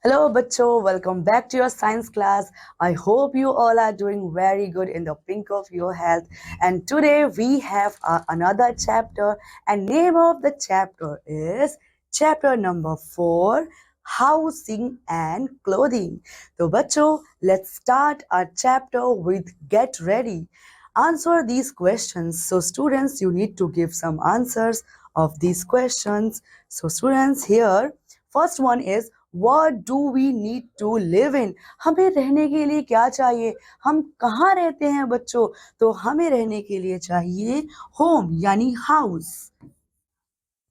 Hello, Bacho. Welcome back to your science class. I hope you all are doing very good in the pink of your health. And today we have another chapter, and name of the chapter is chapter number 4, housing and clothing. So, Bacho, let's start our chapter with get ready. Answer these questions. So, students, you need to give some answers of these questions. So, students, here, first one is What do we need to live in? हमें रहने के लिए क्या चाहिए? हम कहाँ रहते हैं बच्चों? तो हमें रहने के लिए चाहिए होम यानी हाउस।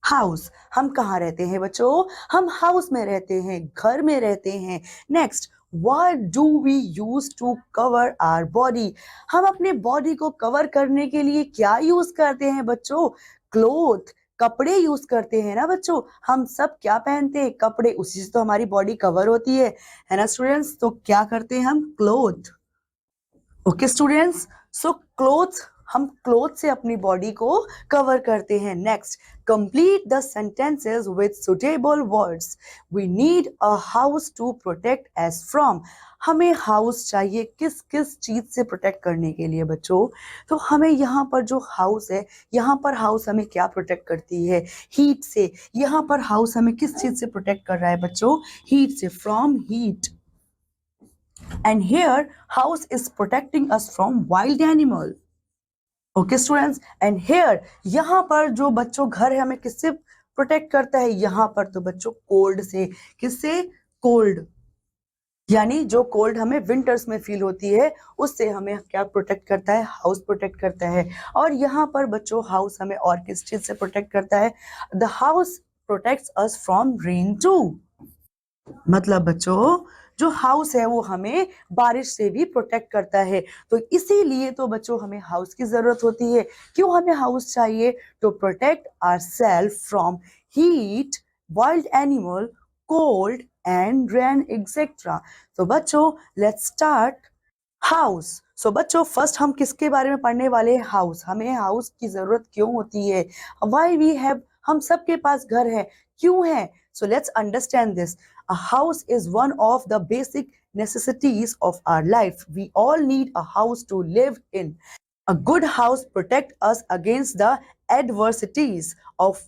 हाउस हम कहाँ रहते हैं बच्चों? हम हाउस में रहते हैं, घर में रहते हैं। Next, what do we use to cover our body? हम अपने बॉडी को कवर करने के लिए क्या यूज करते हैं बच्चों? क्लोथ, कपड़े यूज करते हैं ना बच्चों। हम सब क्या पहनते हैं? कपड़े, उसी से तो हमारी बॉडी कवर होती है ना स्टूडेंट्स? तो क्या करते हैं हम? Cloth. Okay students, so cloth, हम क्लोथ से अपनी बॉडी को कवर करते हैं। Next, complete the sentences with suitable words. We need a house to protect us from. हमें हाउस चाहिए किस किस चीज से प्रोटेक्ट करने के लिए बच्चों? तो हमें यहाँ पर जो हाउस है, यहाँ पर हाउस हमें क्या प्रोटेक्ट करती है? हीट से। यहाँ पर हाउस हमें किस चीज से प्रोटेक्ट कर रहा है बच्चों? हीट से, from heat. And here, house is protecting us from wild animal. Okay, students. And here, यहाँ पर जो बच्चों घर है हमें किससे प्रोटेक्ट करता है? यहाँ पर तो बच्चों कोल्ड से। किससे? कोल्ड, यानी जो कोल्ड हमें विंटर्स में फील होती है उससे हमें क्या प्रोटेक्ट करता है? हाउस प्रोटेक्ट करता है। और यहाँ पर बच्चों हाउस हमें और किस चीज से प्रोटेक्ट करता है? The house protects us from rain too. मतलब बच्चों जो हाउस है वो हमें बारिश से भी प्रोटेक्ट करता है। तो इसीलिए तो बच्चों हमें हाउस की जरूरत होती है। क्यों हमें हाउस चाहिए? To protect ourselves from heat, wild animal, cold and rain etcetera. तो बच्चों लेट्स स्टार्ट हाउस। सो बच्चों फर्स्ट हम किसके बारे में पढ़ने वाले हैं? हाउस। हमें हाउस की जरूरत क्यों होती है? व्हाई वी हैव, हम सबके पास घर है, क्यों है? So let's understand this. A house is one of the basic necessities of our life. We all need a house to live in. A good house protects us against the adversities of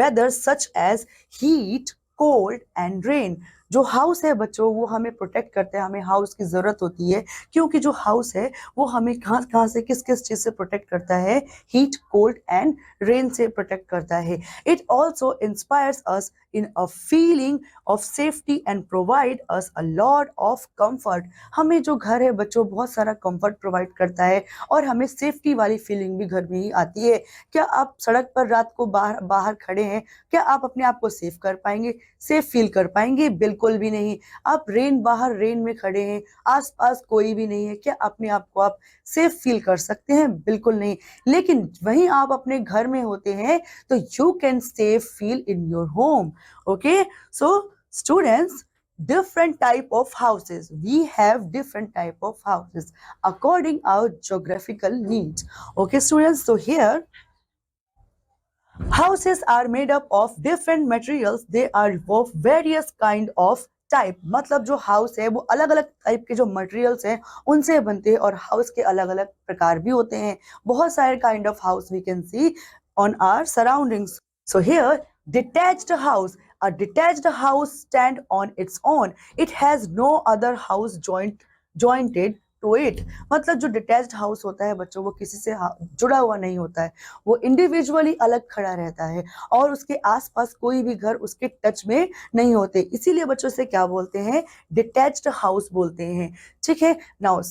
weather such as heat, cold and rain. जो house है बच्चों वो हमें protect करते हैं। हमें house की जरूरत होती है क्योंकि जो हाउस है वो हमें कहाँ कहाँ से किस किस चीज से प्रोटेक्ट करता है? हीट, कोल्ड एंड रेन से प्रोटेक्ट करता है। It also inspires us in a feeling of safety and provide us a lot of comfort. हमें जो घर है बच्चों बहुत सारा कंफर्ट प्रोवाइड करता है और हमें सेफ्टी वाली फीलिंग भी घर में ही आती है। क्या आप सड़क पर रात को बाहर बाहर खड़े हैं, क्या आप अपने आप को सेफ कर पाएंगे? सेफ फील कर पाएंगे? बिल्कुल भी नहीं। आप बाहर रेन में खड़े हैं, आसपास कोई भी नहीं है, क्या अपने आप को आप सेफ फील कर सकते हैं? बिल्कुल नहीं। लेकिन वहीं आप अपने घर में होते हैं तो you can safe feel in your home. Okay, so students, different type of houses, we have different type of houses according our geographical needs. Okay students, so here houses are made up of different materials. They are of various kind of type. मतलब जो house है वो अलग अलग type के जो materials हैं उनसे बनते हैं और हाउस के अलग अलग प्रकार भी होते हैं। बहुत सारे kind of house we can see on our surroundings. So here, detached house. A detached house stand on its own. It has no other house jointed to it. मतलब जो डिटैच्ड हाउस होता है बच्चों वो किसी से जुड़ा हुआ नहीं होता है, वो इंडिविजुअली अलग खड़ा रहता है और उसके आसपास कोई भी घर उसके टच में नहीं होते। इसीलिए बच्चों से क्या बोलते हैं? डिटैच्ड हाउस बोलते हैं। ठीक है। Now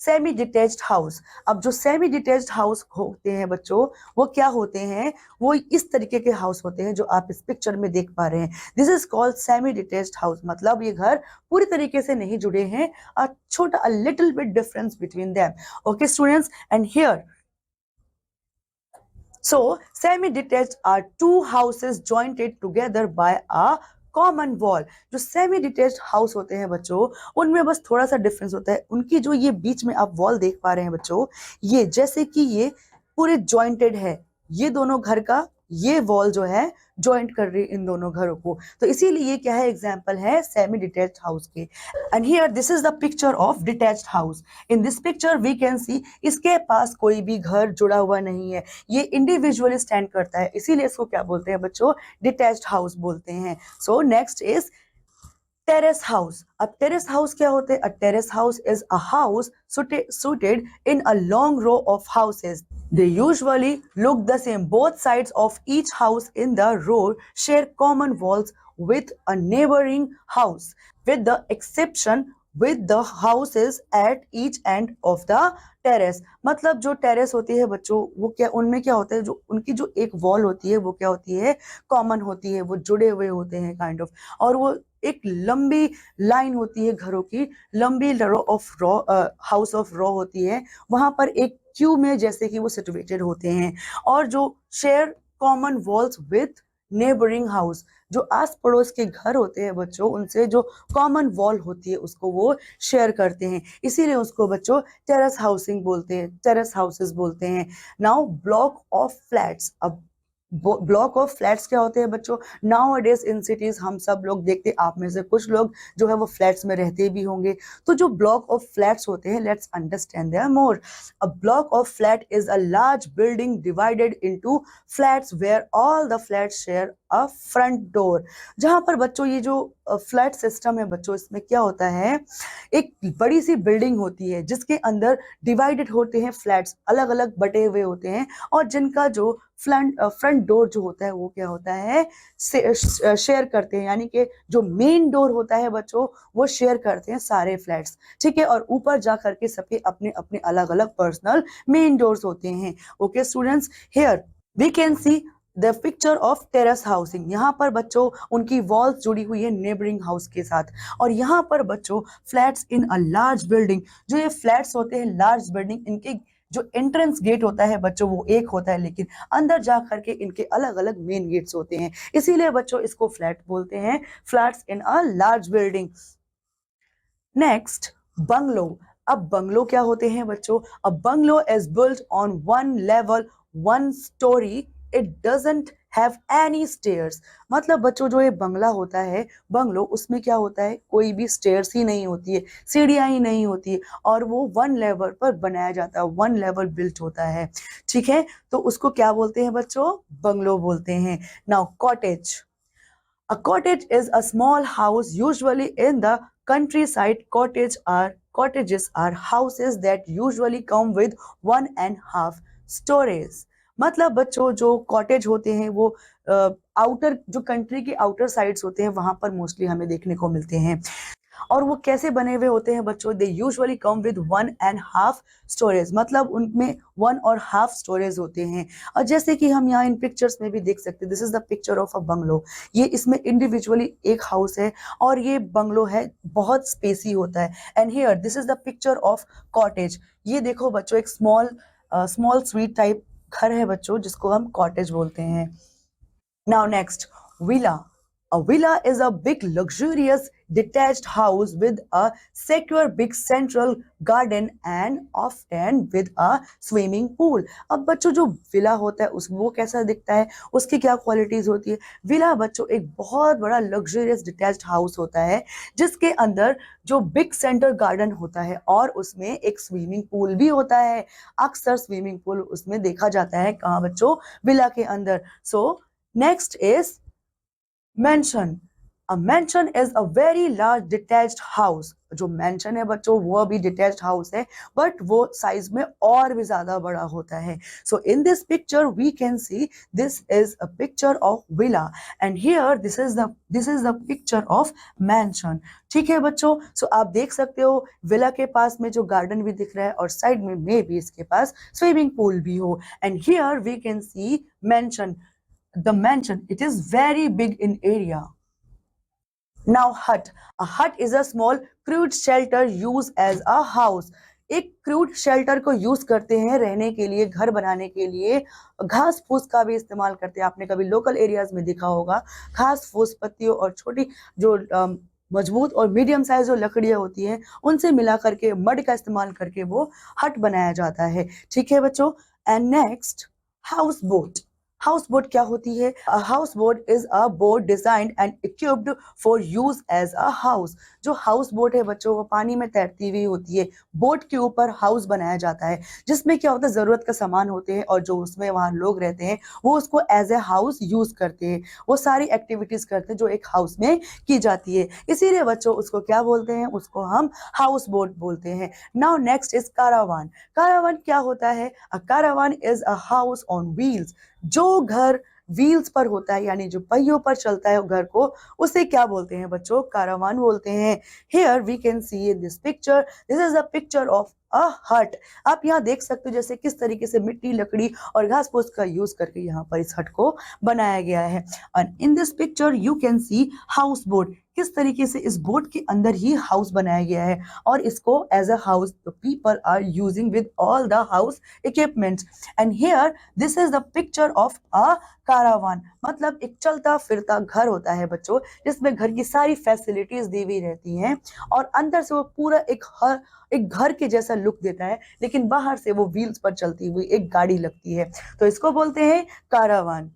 semi detached house. अब जो सेमी डिटेच्ड हाउस होते हैं बच्चों वो क्या होते हैं? वो इस तरीके के हाउस होते हैं जो आप इस पिक्चर में देख पा रहे हैं। This is called semi detached house. मतलब ये घर पूरी तरीके से नहीं जुड़े हैं, अ छोटा a little bit difference between them. Okay students, and here so semi-detached are two houses jointed together by a common wall. जो सेमी डिटेच्ड हाउस होते हैं बच्चों उनमें बस थोड़ा सा डिफरेंस होता है। उनकी जो ये बीच में आप वॉल देख पा रहे हैं बच्चों, ये जैसे कि ये पूरे जॉइंटेड है, ये दोनों घर का ये वॉल जो है जॉइंट कर रही है इन दोनों घरों को, तो इसीलिए ये क्या है, एग्जाम्पल है सेमी डिटैच्ड हाउस के। And here this is the picture of detached house. In this picture we can see इसके पास कोई भी घर जुड़ा हुआ नहीं है, ये इंडिविजुअली स्टैंड करता है, इसीलिए इसको क्या बोलते हैं बच्चों, डिटैच्ड हाउस बोलते हैं। So next is terrace house. अब टेरेस हाउस क्या होते हैं? A terrace house is a house suited in a long row of houses. They usually look the same. Both sides of each house in the row share common walls with a neighboring house, with the exception with the houses at each end of the terrace. मतलब जो terrace होती है बच्चों, वो क्या, उनमें क्या होता है, जो उनकी जो एक वॉल होती है वो क्या होती है, कॉमन होती है, वो जुड़े हुए होते हैं काइंड ऑफ, और वो एक लंबी लाइन होती है घरों की, लंबी row of row, house of row होती है, वहां पर एक क्यू में जैसे कि वो सिचुएटेड होते हैं, और जो share common walls with neighbouring house, जो आस पड़ोस के घर होते हैं बच्चों, उनसे जो कॉमन वॉल होती है उसको वो शेयर करते हैं, इसीलिए उसको बच्चों टेरेस हाउसिंग बोलते हैं, टेरेस हाउसेस बोलते हैं। Now block of flats. अब ब्लॉक ऑफ फ्लैट्स क्या होते हैं बच्चों? नाउ अडेज इन सिटीज हम सब लोग देखते, आप में से कुछ लोग जो है वो फ्लैट्स में रहते भी होंगे, तो जो ब्लॉक ऑफ फ्लैट्स होते हैं, let's understand their more. A block of flat is a large building divided into flats where all the flats share a front door. जहां पर बच्चों ये जो फ्लैट सिस्टम है बच्चों, इसमें क्या होता है, एक बड़ी सी बिल्डिंग होती है जिसके अंदर डिवाइडेड होते हैं फ्लैट्स, अलग अलग बटे हुए होते हैं, और जिनका जो फ्रंट डोर जो होता है वो क्या होता है, शेयर करते हैं, यानी कि जो मेन डोर होता है बच्चों वो शेयर करते हैं सारे फ्लैट्स, ठीक है, और ऊपर जा करके सबके अपने अपने अलग अलग पर्सनल मेन डोर्स होते हैं। Okay students, here we can see the picture of terrace housing. यहाँ पर बच्चों उनकी वॉल्स जुड़ी हुई है नेबरिंग हाउस के साथ, और यहाँ पर बच्चों फ्लैट्स इन अ लार्ज बिल्डिंग। जो ये फ्लैट्स होते हैं लार्ज बिल्डिंग, इनके जो एंट्रेंस गेट होता है बच्चों वो एक होता है, लेकिन अंदर जा करके इनके अलग अलग मेन गेट्स होते हैं, इसीलिए बच्चों इसको फ्लैट बोलते हैं, फ्लैट्स इन अ लार्ज बिल्डिंग। Next, bungalow. अब बंगलो क्या होते हैं बच्चों? A bungalow is built on one level, one story, it doesn't have any stairs. मतलब बच्चों जो ये बंगला होता है, बंगलो, उसमें क्या होता है, कोई भी स्टेयर्स ही नहीं होती है, सीढ़ियां ही नहीं होती है, और वो वन लेवल पर बनाया जाता है, वन लेवल बिल्ट होता है, ठीक है, तो उसको क्या बोलते हैं बच्चों? बंगलो बोलते हैं। Now cottage. A cottage is a small house usually in the countryside. Cottages are houses that usually come with 1.5 stories. मतलब बच्चों जो कॉटेज होते हैं वो आउटर, जो कंट्री के आउटर साइड्स होते हैं वहां पर मोस्टली हमें देखने को मिलते हैं, और वो कैसे बने हुए होते हैं बच्चों? They usually come with 1.5 storage, मतलब उनमें 1.5 स्टोरेज होते हैं। और जैसे कि हम यहाँ इन पिक्चर्स में भी देख सकते हैं, this is the picture of a bungalow. ये इसमें इंडिविजुअली एक हाउस है, और ये बंगलो है, बहुत स्पेसी होता है। And here this is the picture of cottage. ये देखो बच्चों, एक स्मॉल स्वीट टाइप घर है बच्चों, जिसको हम कॉटेज बोलते हैं। Now next, villa. A villa is a big luxurious detached house with a secure big central garden and often with a swimming pool. अब बच्चों जो विला होता है उस वो कैसा दिखता है, उसकी क्या क्वालिटीज होती है? विला बच्चों एक बहुत बड़ा लग्जरियस डिटैच्ड हाउस होता है, जिसके अंदर जो बिग सेंटर गार्डन होता है, और उसमें एक स्विमिंग पूल भी होता है। अक्सर स्विमिंग पूल उसमें देखा जाता है, कहाँ बच्चों? विला के अंदर। सो next is mansion. A mansion is a very large detached house. जो mansion है बच्चों वो भी detached house है, but वो size में और भी ज्यादा बड़ा होता है। So in this picture we can see this is a picture of villa, and here this is the picture of mansion. ठीक है बच्चों, so आप देख सकते हो विला के पास में जो गार्डन भी दिख रहा है, और साइड में मे भी इसके पास स्विमिंग पूल भी हो। And here we can see mansion. The mansion, it is very big in area. Now hut. A hut is a small crude shelter used as a house. एक क्रूड शेल्टर को use करते हैं रहने के लिए, घर बनाने के लिए, घास फूस का भी इस्तेमाल करते हैं। आपने कभी लोकल एरियाज में देखा होगा, घास फूस, पत्तियों और छोटी जो मजबूत और मीडियम साइज जो लकड़ियां होती हैं उनसे मिला करके, मड का इस्तेमाल करके वो हट बनाया जाता है, ठीक है बच्चों। And next, house boat. House boat क्या होती है? House boat is a boat designed and equipped for use as a house. जो हाउस बोट है बच्चों, वो पानी में तैरती हुई होती है। बोट के ऊपर हाउस बनाया जाता है, जिसमें क्या होता है, जरूरत का सामान होते हैं और जो उसमें वहां लोग रहते हैं वो उसको एज ए हाउस यूज करते हैं। वो सारी एक्टिविटीज करते हैं जो एक हाउस में की जाती है, इसीलिए बच्चों उसको क्या बोलते हैं? उसको हम हाउस बोट बोलते हैं। Now next is caravan. Caravan क्या होता है? A caravan is a house on wheels. जो घर व्हील्स पर होता है, यानी जो पहियों पर चलता है घर को, उसे क्या बोलते हैं बच्चों? कारावान बोलते हैं। Here we can see in this picture, this is a picture of a hut. आप यहाँ देख सकते हो जैसे किस तरीके से मिट्टी, लकड़ी और घास फूस का यूज करके यहाँ पर इस हट को बनाया गया है। And in this picture you can see house boat. किस तरीके से इस बोट के अंदर ही हाउस बनाया गया है और इसको as a house people are using with all the house equipments. And here this is the picture of a caravan. मतलब एक चलता फिरता घर होता है बच्चों, जिसमें घर की सारी फैसिलिटीज दी हुई रहती हैं और अंदर से वो पूरा एक घर के जैसा लुक देता है, लेकिन बाहर से वो व्हील्स पर चलती हुई एक गाड़ी लगती है, तो इसको बोलते हैं caravan.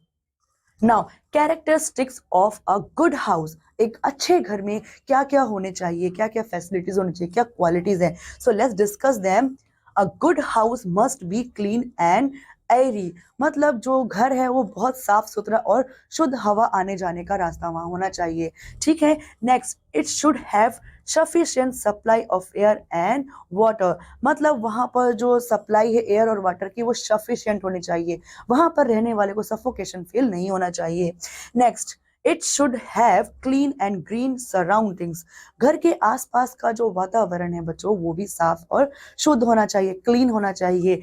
Now characteristics of a good house. एक अच्छे घर में क्या क्या होने चाहिए, क्या क्या फैसिलिटीज होनी चाहिए, क्या क्वालिटीज है? So let's discuss them. A good house must be clean and Airy. मतलब जो घर है वो बहुत साफ सुथरा और शुद्ध हवा आने जाने का रास्ता वहां होना चाहिए। ठीक है। Next, it should have sufficient supply of air and water. मतलब वहां पर जो सप्लाई है एयर और वाटर की वो सफिशिएंट होनी चाहिए, वहां पर रहने वाले को सफोकेशन फील नहीं होना चाहिए। Next, it should have clean and green surroundings. घर के आसपास का जो वातावरण है बच्चों वो भी साफ और शुद्ध होना चाहिए, क्लीन होना चाहिए।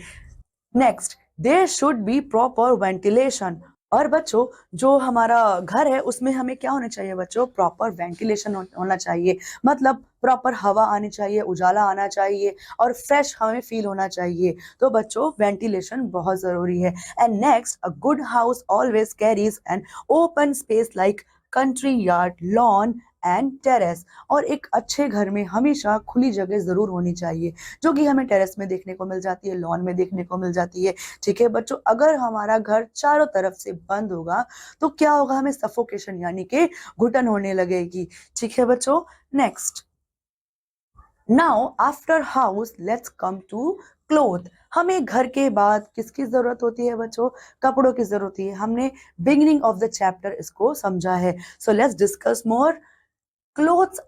Next, there should be proper ventilation. और बच्चों जो हमारा घर है उसमें हमें क्या होना चाहिए बच्चों? प्रॉपर वेंटिलेशन होना चाहिए। मतलब प्रॉपर हवा आनी चाहिए, उजाला आना चाहिए और फ्रेश हमें फील होना चाहिए। तो बच्चों वेंटिलेशन बहुत जरूरी है। And next, a good house always carries an open space like country yard, lawn and terrace. और एक अच्छे घर में हमेशा खुली जगह जरूर होनी चाहिए, जो कि हमें टेरेस में देखने को मिल जाती है, लॉन में देखने को मिल जाती है। ठीक है बच्चों, अगर हमारा घर चारों तरफ से बंद होगा तो क्या होगा? हमें सफोकेशन यानी कि घुटन होने लगेगी। ठीक है बच्चों। Next, now after house let's come to cloth. हमें घर के बाद किसकी जरूरत होती है बच्चों? कपड़ों की जरूरत होती है। हमने बिगिनिंग ऑफ द चैप्टर इसको समझा है। So let's discuss more. Clothes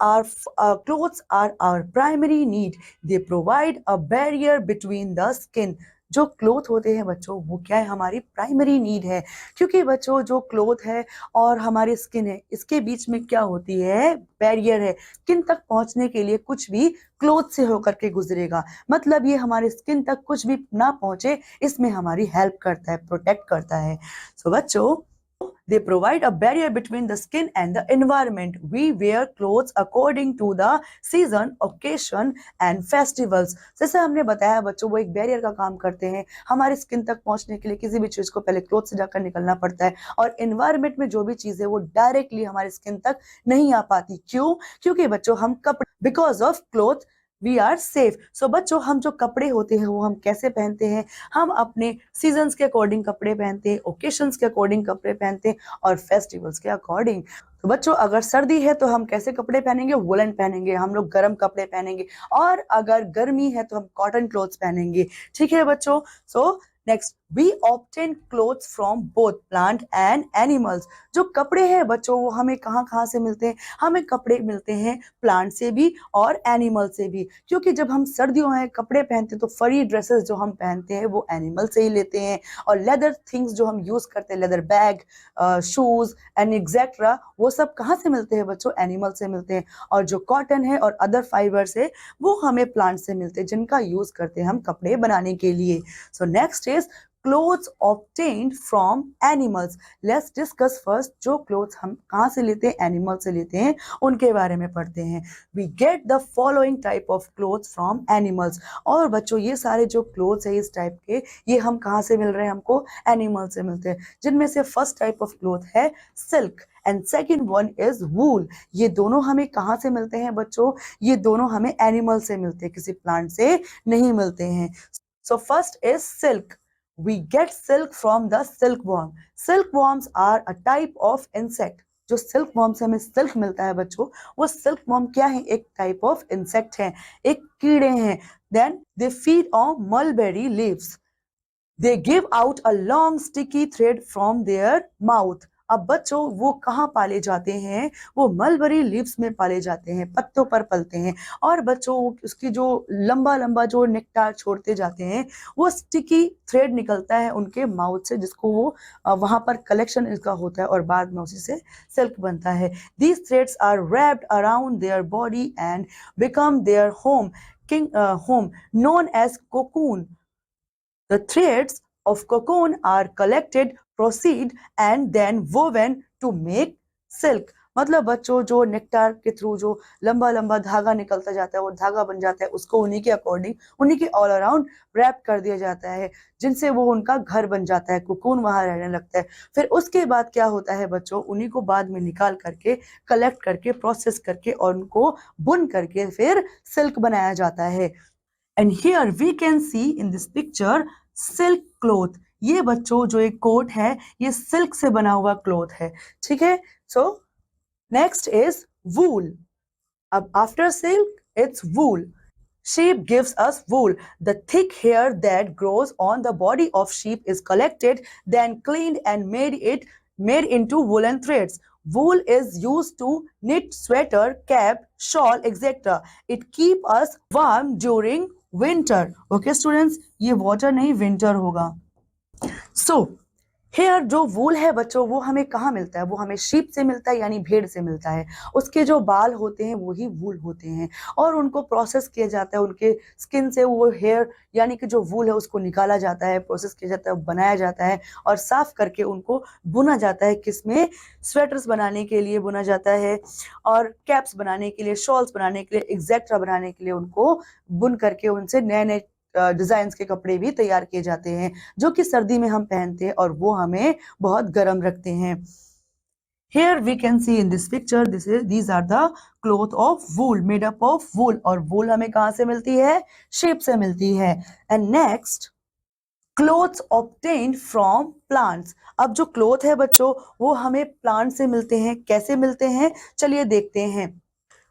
are our primary need. They provide a barrier between the skin. जो क्लोथ होते हैं बच्चों वो क्या है? हमारी प्राइमरी नीड है, क्योंकि बच्चों जो क्लोथ है और हमारी स्किन है इसके बीच में क्या होती है? बैरियर है। स्किन तक पहुंचने के लिए कुछ भी क्लोथ से होकर के गुजरेगा, मतलब ये हमारे स्किन तक कुछ भी ना पहुंचे इसमें हमारी हेल्प करता है, प्रोटेक्ट करता है। सो बच्चों, they provide a barrier between the skin and the environment. We wear clothes according to the season, occasion and festivals. जैसे हमने बताया बच्चों, वो एक बैरियर का काम करते हैं। हमारे स्किन तक पहुंचने के लिए किसी भी चीज को पहले क्लोथ से जाकर निकलना पड़ता है, और एनवायरमेंट में जो भी चीज है वो डायरेक्टली हमारे स्किन तक नहीं आ पाती। क्यों? क्योंकि बच्चों हम कपड़े, because of cloth we are safe. So बच्चों हम जो कपड़े होते हैं वो हम कैसे पहनते हैं? हम अपने सीजन्स के अकॉर्डिंग कपड़े पहनते हैं, ओकेशंस के अकॉर्डिंग कपड़े पहनते हैं और फेस्टिवल्स के अकॉर्डिंग। तो बच्चों अगर सर्दी है तो हम कैसे कपड़े पहनेंगे? वुलन पहनेंगे, हम लोग गर्म कपड़े पहनेंगे। और अगर गर्मी है तो हम कॉटन क्लोथ्स पहनेंगे। ठीक है बच्चों। So next, we obtain clothes from both plant and animals. जो कपड़े हैं बच्चों वो हमें कहाँ कहाँ से मिलते हैं? हमें कपड़े मिलते हैं प्लांट से भी और एनिमल से भी, क्योंकि जब हम सर्दियों में कपड़े पहनते हैं तो फरी ड्रेसेस जो हम पहनते हैं वो एनिमल से ही लेते हैं। और लेदर थिंग्स जो हम यूज करते हैं, लेदर बैग, शूज एंड एग्जेट्रा, वो सब कहाँ से मिलते हैं बच्चों? एनिमल से मिलते हैं। और जो कॉटन है और अदर फाइबर्स है वो हमें प्लांट से मिलते हैं, जिनका यूज करते हैं हम कपड़े बनाने के लिए। सो next is clothes obtained from animals. Let's discuss first जो clothes हम कहाँ से लेते हैं? एनिमल से लेते हैं, उनके बारे में पढ़ते हैं। We get the following type of clothes from animals. और बच्चों ये सारे जो clothes है इस टाइप के, ये हम कहाँ से मिल रहे हैं? हमको एनिमल से मिलते हैं, जिनमें से फर्स्ट टाइप ऑफ क्लोथ है silk and second one is wool. ये दोनों हमें कहाँ से मिलते हैं बच्चों? ये दोनों हमें एनिमल से मिलते हैं, किसी प्लांट से नहीं मिलते हैं। So first is silk. we get silk from the silkworm. Silkworms are a type of insect. जो सिल्क वॉर्म से हमें सिल्क मिलता है बच्चों, वो सिल्क वॉर्म क्या है? एक टाइप ऑफ इंसेक्ट है, एक कीड़े हैं. Then they feed on mulberry leaves. They give out a long sticky thread from their mouth. अब बच्चों वो कहाँ पाले जाते हैं? वो मलबरी लीव्स में पाले जाते हैं, पत्तों पर पलते हैं. और बच्चों उसकी जो लंबा लंबा जो नेक्टार छोड़ते जाते हैं, वो स्टिकी थ्रेड निकलता है उनके माउथ से, जिसको वो वहां पर कलेक्शन इसका होता है और बाद में उसी से सिल्क बनता है. These threads are wrapped around their body and become their home known as cocoon. The threads of cocoon are collected, proceed and then woven to make silk. मतलब बच्चों जो नेक्टार के थ्रू जो लंबा लंबा धागा निकलता जाता है, वो धागा बन जाता है, उसको उन्हीं के अकॉर्डिंग, उन्हीं के ऑल अराउंड रैप कर दिया जाता है, जिनसे वो उनका घर बन जाता है, कुकून वहां रहने लगता है. फिर उसके बाद क्या होता है बच्चों? उन्हीं को बाद में निकाल करके, कलेक्ट करके, प्रोसेस करके और उनको बुन करके फिर सिल्क बनाया जाता है. And here we can see in this picture silk cloth. ये बच्चों जो एक कोट है, ये सिल्क से बना हुआ क्लोथ है. ठीक है. सो नेक्स्ट इज वूल. अब after silk it's wool. Sheep gives us wool. The thick hair that grows on the body of sheep is collected, then cleaned and made into woolen threads. Wool is used to knit sweater, cap, shawl, etc. It keeps us warm during winter. Okay, students, ये water नहीं winter होगा. So hair जो वूल है बच्चों, वो हमें कहाँ मिलता है? वो हमें शीप से मिलता है, यानी भेड़ से मिलता है. उसके जो बाल होते हैं वही वूल होते हैं और उनको प्रोसेस किया जाता है. उनके स्किन से वो हेयर यानी कि जो वूल है उसको निकाला जाता है, प्रोसेस किया जाता है, बनाया जाता है और साफ करके उनको बुना जाता है. किसमें? स्वेटर्स बनाने के लिए बुना जाता है और कैप्स बनाने के लिए, शॉल्स बनाने के लिए, एग्जैक्ट्रा बनाने के लिए उनको बुन करके उनसे नए नए डिजाइन के कपड़े भी तैयार किए जाते हैं, जो कि सर्दी में हम पहनते हैं और वो हमें बहुत गर्म रखते हैं. Here we can see in this picture, these are the cloth of wool, made up of wool. और wool हमें कहाँ से मिलती है? sheep से मिलती है. And next, clothes obtained from plants. अब जो क्लोथ है बच्चों, वो हमें प्लांट से मिलते हैं. कैसे मिलते हैं? चलिए देखते हैं.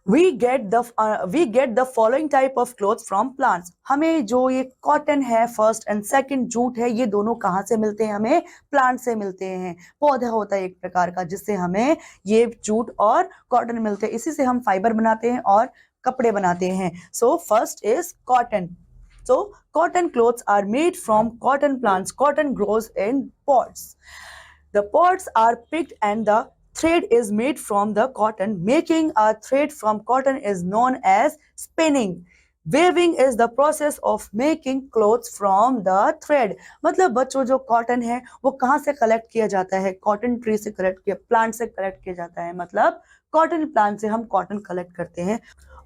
We get the following type of clothes from plants. हमें जो ये कॉटन है फर्स्ट एंड सेकंड, जूट है, ये दोनों कहाँ से मिलते हैं? हमें प्लांट से मिलते हैं. पौधा होता है एक प्रकार का जिससे हमें ये जूट और कॉटन मिलते हैं. इसी से हम फाइबर बनाते हैं और कपड़े बनाते हैं. So first is cotton. So cotton clothes are made from cotton plants. Cotton grows in pods. The pods are picked and the thread is made from the cotton. Making a thread from cotton is known as spinning. Weaving is the process of making clothes from the thread. मतलब बच्चों जो cotton है वो कहाँ से collect किया जाता है? कॉटन ट्री से कलेक्ट किया, प्लांट से कलेक्ट किया जाता है. मतलब कॉटन प्लांट से हम कॉटन कलेक्ट करते हैं.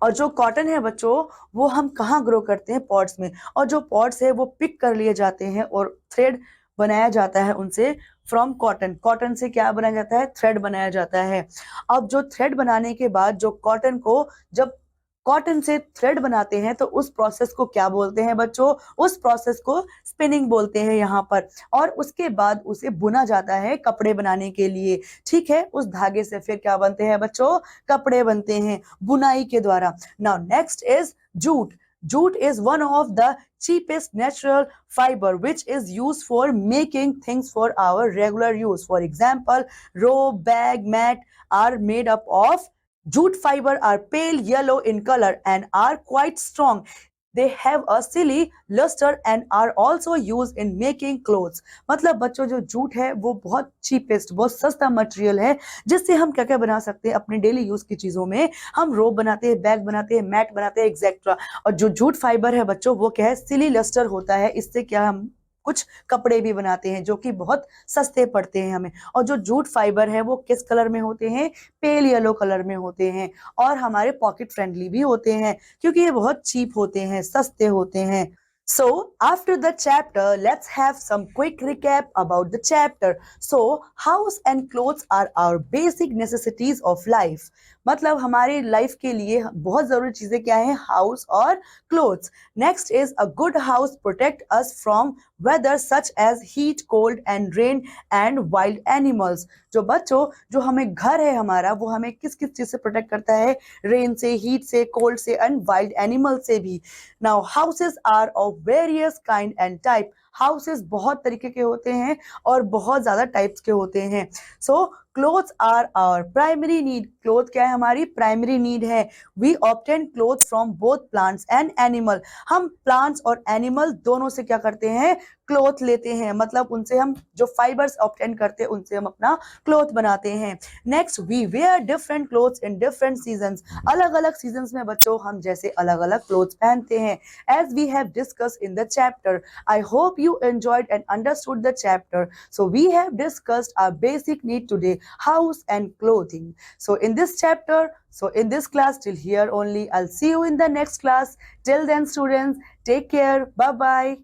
और जो कॉटन है बच्चों, वो हम कहाँ ग्रो करते हैं? पॉट्स में. और जो पॉट्स है वो पिक कर लिए जाते हैं और थ्रेड बनाया जाता है उनसे. From cotton. कॉटन से क्या बनाया जाता है? थ्रेड बनाया जाता है. अब जो थ्रेड बनाने के बाद जो कॉटन को, जब कॉटन से थ्रेड बनाते हैं तो उस प्रोसेस को क्या बोलते हैं बच्चों? उस प्रोसेस को स्पिनिंग बोलते हैं यहाँ पर. और उसके बाद उसे बुना जाता है कपड़े बनाने के लिए. ठीक है. उस धागे से फिर क्या बनते हैं बच्चों? कपड़े बनते हैं बुनाई के द्वारा. Now next is jute. Jute is one of the cheapest natural fiber which is used for making things for our regular use. For example, robe, bag, mat are made up of jute fiber. Are pale yellow in color and are quite strong. They have a silly luster and are also used in making clothes. मतलब बच्चों जो jute है वो बहुत cheapest, बहुत सस्ता material है जिससे हम क्या क्या बना सकते हैं अपने डेली यूज की चीजों में. हम रोब बनाते हैं, बैग बनाते हैं, मैट बनाते हैं, एक्सेट्रा. और जो जूट फाइबर है बच्चों वो क्या है? सिली लस्टर होता है. इससे क्या हम कुछ कपड़े भी बनाते हैं जो कि बहुत सस्ते पड़ते हैं हमें. और जो जूट फाइबर है वो किस कलर में होते हैं? पेल येलो कलर में होते हैं. और हमारे पॉकेट फ्रेंडली भी होते हैं क्योंकि ये बहुत चीप होते हैं, सस्ते होते हैं. So after the chapter, let's have some quick recap about the chapter. So house and clothes are our basic necessities of life. मतलब हमारी लाइफ के लिए बहुत जरूरी चीजें क्या है, हाउस और clothes. Next is a good house protect us from weather such as heat, cold and rain and wild animals. जो बच्चों, जो हमें घर है हमारा, वो हमें किस किस चीज से प्रोटेक्ट करता है, रेन से, हीट से, कोल्ड से एंड वाइल्ड एनिमल से भी। Now houses are of various kind and type. Houses बहुत तरीके के होते हैं और बहुत ज्यादा टाइप्स के होते हैं। So clothes are our primary need. Cloth क्या है, हमारी प्राइमरी नीड है। We obtain cloth from both plants and animal. हम प्लांट्स और एनिमल दोनों से क्या करते हैं, क्लोथ लेते हैं, मतलब उनसे हम जो फाइबर्स ऑब्टेन करते हैं उनसे हम अपना क्लोथ बनाते हैं। Next, we wear different clothes in different seasons. अलग अलग सीजन्स में बच्चों हम जैसे अलग अलग क्लोथ्स पहनते हैं, as we have discussed in the chapter. I hope you enjoyed and understood the chapter. So we have discussed our basic need today, house and clothing. So in this chapter, so in this class till here only. I'll see you in the next class. Till then students, take care. Bye bye.